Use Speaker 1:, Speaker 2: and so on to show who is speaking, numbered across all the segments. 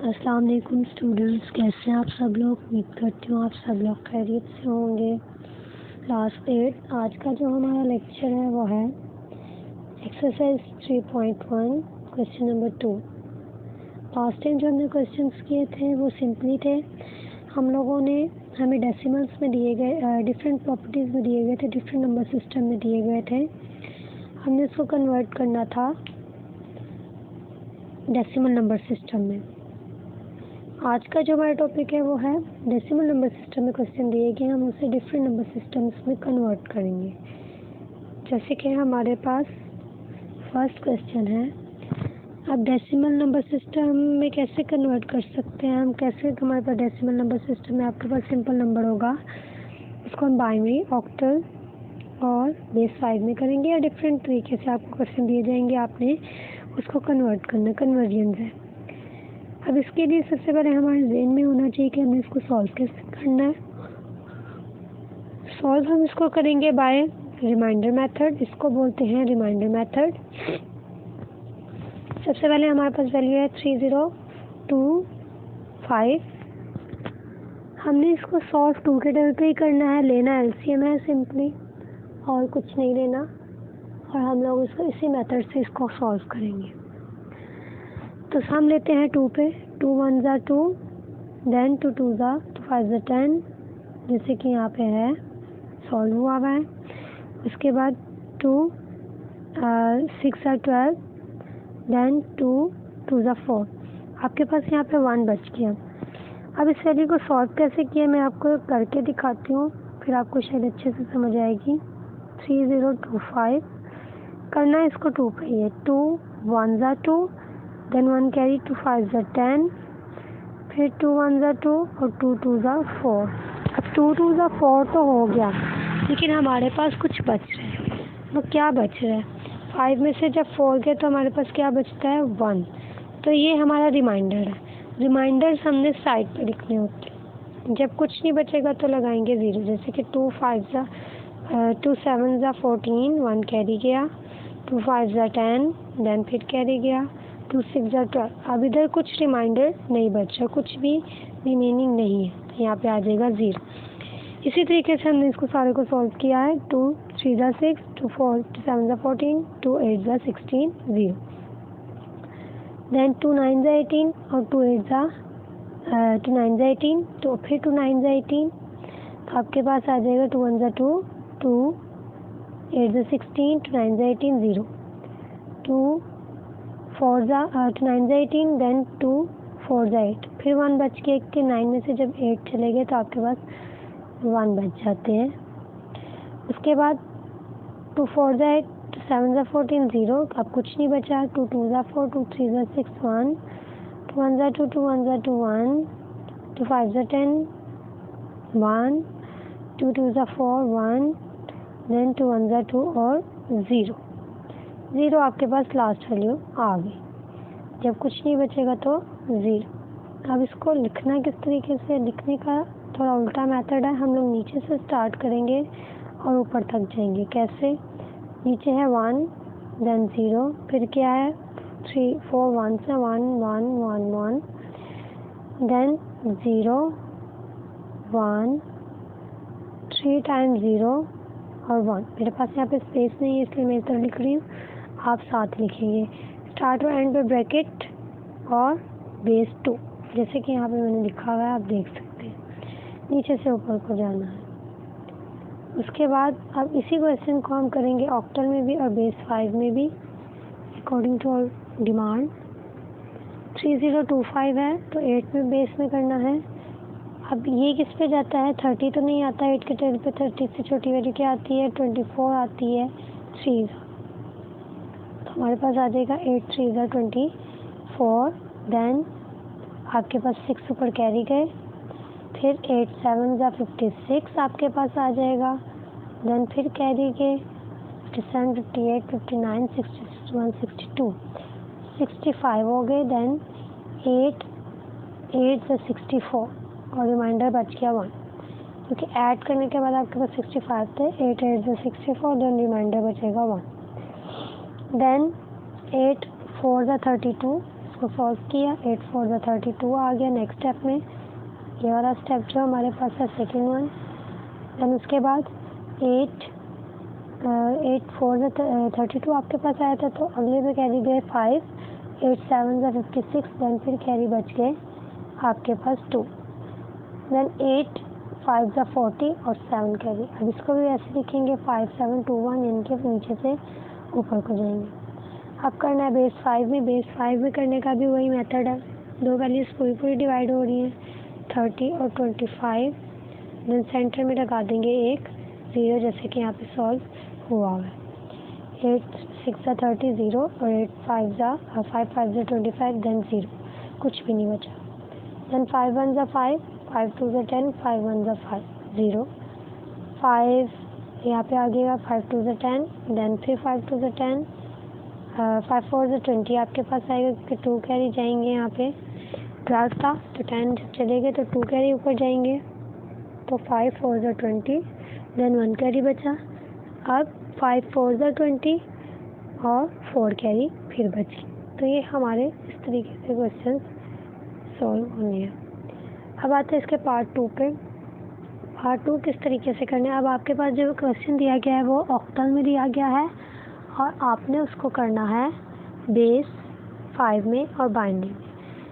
Speaker 1: अस्सलाम वालेकुम स्टूडेंट्स, कैसे हैं आप सब लोग। उम्मीद करती हूँ आप सब लोग खैरियत से होंगे। क्लास 8 आज का जो हमारा लेक्चर है वो है exercise 3.1 question number 2। Last time जो हमने क्वेश्चंस किए थे वो सिंपली थे। हम लोगों ने हमें डेसिमल्स में दिए गए डिफरेंट प्रॉपर्टीज़ में दिए गए थे, डिफरेंट नंबर सिस्टम में दिए गए थे। हमने इसको कन्वर्ट करना था डेसिमल नंबर सिस्टम में। आज का जो हमारा टॉपिक है वो है डेसिमल नंबर सिस्टम में क्वेश्चन दिए गए, हम उसे डिफरेंट नंबर सिस्टम्स में कन्वर्ट करेंगे। जैसे कि हमारे पास फर्स्ट क्वेश्चन है, अब डेसिमल नंबर सिस्टम में कैसे कन्वर्ट कर सकते हैं हम, कैसे हमारे पास डेसिमल नंबर सिस्टम में आपके पास सिंपल नंबर होगा, उसको हम बाइनरी, ऑक्टल और बेस 5 में करेंगे, या डिफरेंट तरीके से आपको क्वेश्चन दिए जाएंगे, आपने उसको कन्वर्ट करना, कन्वर्जन है। अब इसके लिए सबसे पहले हमारे ज़हन में होना चाहिए कि हमें इसको सॉल्व कैसे करना है। सॉल्व हम इसको करेंगे बाय रिमाइंडर मेथड, इसको बोलते हैं रिमाइंडर मेथड। सबसे पहले हमारे पास वैल्यू है 3025। हमने इसको सॉल्व 2 के टेबल पे ही करना है, लेना एलसीएम है सिंपली, और कुछ नहीं लेना, और हम लोग इसको इसी मेथड से इसको सॉल्व करेंगे। तो हम लेते हैं 2 पे, 2 1 ज़ा 2, देन 2 2 ज़ा 2 5 ज़ा 10, जैसे कि यहाँ पे है सॉल्व हुआ है। उसके बाद 2 6 ज़ा 12, देन 2 2 ज़ा 4। आपके पास यहाँ पे 1 बच गया। अब इस वैल्यू को सॉल्व कैसे किया मैं आपको करके दिखाती हूँ, फिर आपको शायद अच्छे से समझ आएगी। 3025 करना इसको 2 पे ही है, 2 1 ज़ा 2, देन 1 कैरी 2 5 ज़ा 10, फिर 2 1 ज़ा 2 और 2 2 ज़ा 4। अब 2 2 ज़ा 4 तो हो गया, लेकिन हमारे पास कुछ बच रहा है। वो क्या बच रहा है, 5 में से जब 4 गए तो हमारे पास क्या बचता है 1। तो ये हमारा रिमाइंडर है। रिमाइंडर्स हमने साइड पर लिखने होते हैं। जब कुछ नहीं बचेगा तो लगाएंगे 0, जैसे कि 2 7 ज़ा 14, 1 कैरी गया, 2 5 ज़ा 10, देन फिर कैरी गया, 2 6 ज़ा 12। अब इधर कुछ रिमाइंडर नहीं बच रहा, कुछ भी रिमेनिंग नहीं है, तो यहाँ पे आ जाएगा 0। इसी तरीके से हमने इसको सारे को सॉल्व किया है। 2 3 ज़ा 6, 2 7 ज़ा 14, 2 8 ज़ा 16, 0। देन 2 9 ज़ा 18 और 2 9 ज़ा 18, तो फिर 2 9 ज़ा 18, तो आपके पास आ जाएगा 2 1 ज़ा 2, 2 8 ज़ा 16, 2 9 ज़ा 18, 0। 2 9 ज़ा 18, देन 2 4 ज़ा 8, फिर 1 बच के 1 के 9 में से जब 8 चले गए तो आपके पास 1 बच जाते हैं। उसके बाद 2 4 ज़ा 8, 2 7 ज़ा 14, 0। अब कुछ नहीं बचा। 2 2 ज़ा 4, 2 3 ज़ा 6, 1, 2 1 ज़ा 2, 2 1 ज़ा 2, 1, 2 5 ज़ा 10, 1, 2 2 ज़ा 4, 1, देन 2 1 ज़ा 2 और 0। 0 आपके पास लास्ट वैल्यू आ गई। जब कुछ नहीं बचेगा तो 0। अब इसको लिखना किस तरीके से, लिखने का थोड़ा उल्टा मेथड है। हम लोग नीचे से स्टार्ट करेंगे और ऊपर तक जाएंगे। कैसे, नीचे है 1, देन 0, फिर क्या है 3 4 1 से 1 1 1 1, देन 0 1, 3 टाइम 0 और 1। मेरे पास यहाँ पे स्पेस नहीं है इसलिए मैं इस तरह लिख रही हूँ, आप साथ लिखेंगे। स्टार्ट और एंड पे ब्रैकेट और बेस 2, जैसे कि यहाँ पे मैंने लिखा हुआ है, आप देख सकते हैं। नीचे से ऊपर को जाना है। उसके बाद अब इसी क्वेश्चन को हम करेंगे ऑक्टल में भी और बेस 5 में भी, अकॉर्डिंग टू आवर डिमांड। 3025 है तो 8 में बेस में करना है। अब ये किस पे जाता है, 30 तो नहीं आता 8 के टेबल पे। 30 से छोटी वैल्यू क्या आती है, 24 आती है 3, तो हमारे पास आ जाएगा 8 3 ज़ा 24, देन आपके पास 6 ऊपर कैरी गए, फिर 8 7 ज़ा 56 आपके पास आ जाएगा, देन फिर कैरी गए 57 58 59 61 62 65 हो गए, देन 8 8 ज़ा 64 और रिमाइंडर बच गया 1, क्योंकि ऐड करने के बाद आपके पास 65 थे। 8 8 ज़ा 64, देन रिमाइंडर बचेगा 1, देन 8 4 ज़ा 32, इसको सॉल्व किया, 8 4 ज़ा 32 आ गया नेक्स्ट स्टेप में। ये वाला स्टेप जो हमारे पास है सेकेंड वन। देन उसके बाद 8 4 ज़ा 32 आपके पास आया था, तो अगले में कैरी गए 5, 8 7 ज़ा 56, देन फिर कैरी बच गए आपके पास 2, देन 8 5 ज़ा 40 और 7 कैरी। अब इसको भी ऐसे लिखेंगे 5 7 2 1, इनके नीचे से ऊपर को जाएंगे। अब करना है बेस 5 में। बेस 5 में करने का भी वही मेथड है, दो वैल्यूज़ पूरी डिवाइड हो रही हैं, 30 और 25। देन सेंटर में लगा देंगे एक 0, जैसे कि यहाँ पे सॉल्व हुआ है। 8 6 ज़ा 30 0 और 8 5 ज़ा 25, देन 0, कुछ भी नहीं बचा। देन 5 1 ज़ा 5, 5 2 ज़ा 10, 5 1 ज़ा 5 0, 5 यहाँ पे आ गया, 5 2 ज़ा 10, देन फिर 5 2 ज़ा 10, 5 4 ज़ा 20 आपके पास आएगा, क्योंकि 2 कैरी जाएंगे। यहाँ पे 12 था तो 10 जब चले गए तो 2 कैरी ऊपर जाएंगे, तो 5 4 ज़ा 20, देन 1 कैरी बचा। अब 5 4 ज़ा 20 और 4 कैरी फिर बची। तो ये हमारे इस तरीके से क्वेश्चन सॉल्व होने हैं। अब आते हैं इसके पार्ट 2 पे। पार्ट 2 किस तरीके से करना है। अब आपके पास जो क्वेश्चन दिया गया है वो ऑक्टल में दिया गया है, और आपने उसको करना है बेस 5 में और बाइंडिंग में।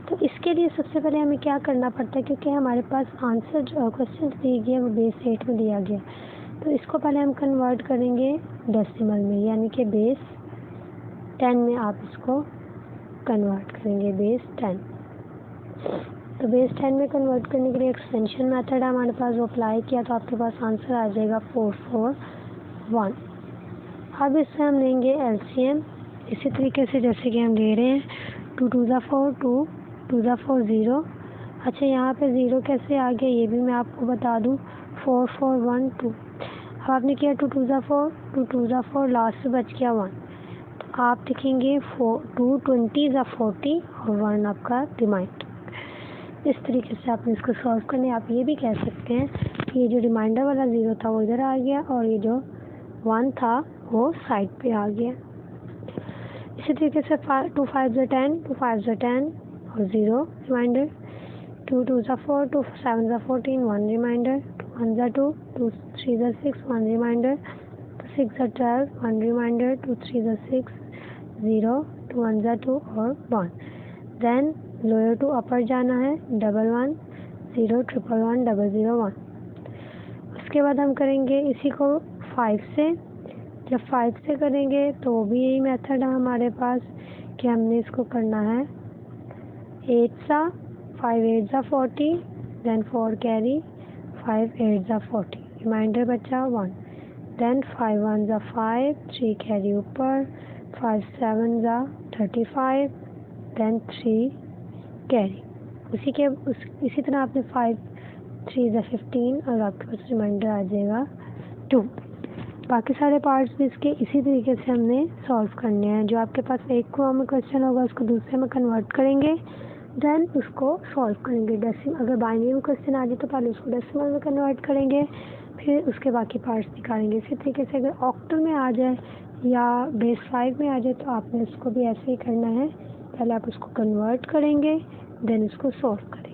Speaker 1: तो इसके लिए सबसे पहले हमें क्या करना पड़ता है, क्योंकि हमारे पास आंसर जो क्वेश्चन दिया गया वो बेस 8 में दिया गया, तो इसको पहले हम कन्वर्ट करेंगे डेसिमल में, यानी कि बेस 10 में आप इसको कन्वर्ट करेंगे, बेस 10। तो बेस 10 में कन्वर्ट करने के लिए एक्सटेंशन मेथड है हमारे पास, वो अप्लाई किया तो आपके पास आंसर आ जाएगा 441। अब इससे हम लेंगे एलसीएम इसी तरीके से जैसे कि हम ले रहे हैं। 2 2 ज़ा 4 2 2 ज़ा 4 0। अच्छा, यहाँ पे 0 कैसे आ गया ये भी मैं आपको बता दूँ। 4 4 1 2। अब आपने किया 2 2 ज़ा 4 2 2 ज़ा 4, लास्ट में बच गया 1, तो आप लिखेंगे 2 20 ज़ा 40 और 1 आपका रिमाइंडर। इस तरीके से आपने इसको सॉल्व करने। आप ये भी कह सकते हैं कि ये जो रिमाइंडर वाला 0 था वो इधर आ गया, और ये जो 1 था वो साइड पे आ गया। इसी तरीके से 2 5 ज़ा 10 2 5 ज़ा 10 और 0 रिमाइंडर। 2 2 ज़ा 4 2 7 ज़ा 14 1 रिमाइंडर। 2 1 ज़ा 2 2 3 ज़ा 6 1 रिमाइंडर। 2 6 ज़ा 12 1 रिमाइंडर। 2 3 ज़ा 6 0 2 1 ज़ा 2 और 1। देन लोअर टू अपर जाना है, 1 1 0 1 1 1 0 1। उसके बाद हम करेंगे इसी को 5 से। जब 5 से करेंगे तो भी यही मेथड है हमारे पास कि हमने इसको करना है 8 सा 5 8 ज़ा 40, देन 4 कैरी 5 8 ज़ा 40, रिमाइंडर बचा 1। देन 5 1 ज़ा 5 3 कैरी ऊपर, 5 7 ज़ा 35, देन 3 कैरी। इसी तरह आपने 5 3 ज़ा 15 और आपके पास रिमाइंडर आ जाएगा 2। बाकी सारे पार्ट्स भी इसके इसी तरीके से हमने सॉल्व करने हैं। जो आपके पास एक को में क्वेश्चन होगा उसको दूसरे में कन्वर्ट करेंगे, देन उसको सॉल्व करेंगे। डेसिमल अगर बाइनरी में क्वेश्चन आ जाए तो पहले उसको डेसिमल में कन्वर्ट करेंगे, फिर उसके बाकी पार्ट्स निकालेंगे। इसी तरीके से अगर ऑक्टल में आ जाए या बेस 5 में आ जाए तो आपने उसको भी ऐसे ही करना है, पहले आप उसको कन्वर्ट करेंगे, देन उसको सॉल्व करेंगे।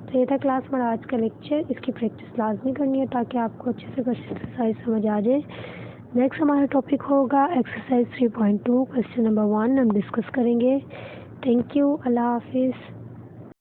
Speaker 1: तो ये था क्लास हमारा आज का लेक्चर। इसकी प्रैक्टिस लाजमी करनी है ताकि आपको अच्छे से क्वेश्चन एक्सरसाइज समझ आ जाए। नेक्स्ट हमारा टॉपिक होगा एक्सरसाइज 3.2 क्वेश्चन नंबर 1 हम डिस्कस करेंगे। थैंक यू, अल्लाह हाफिज़।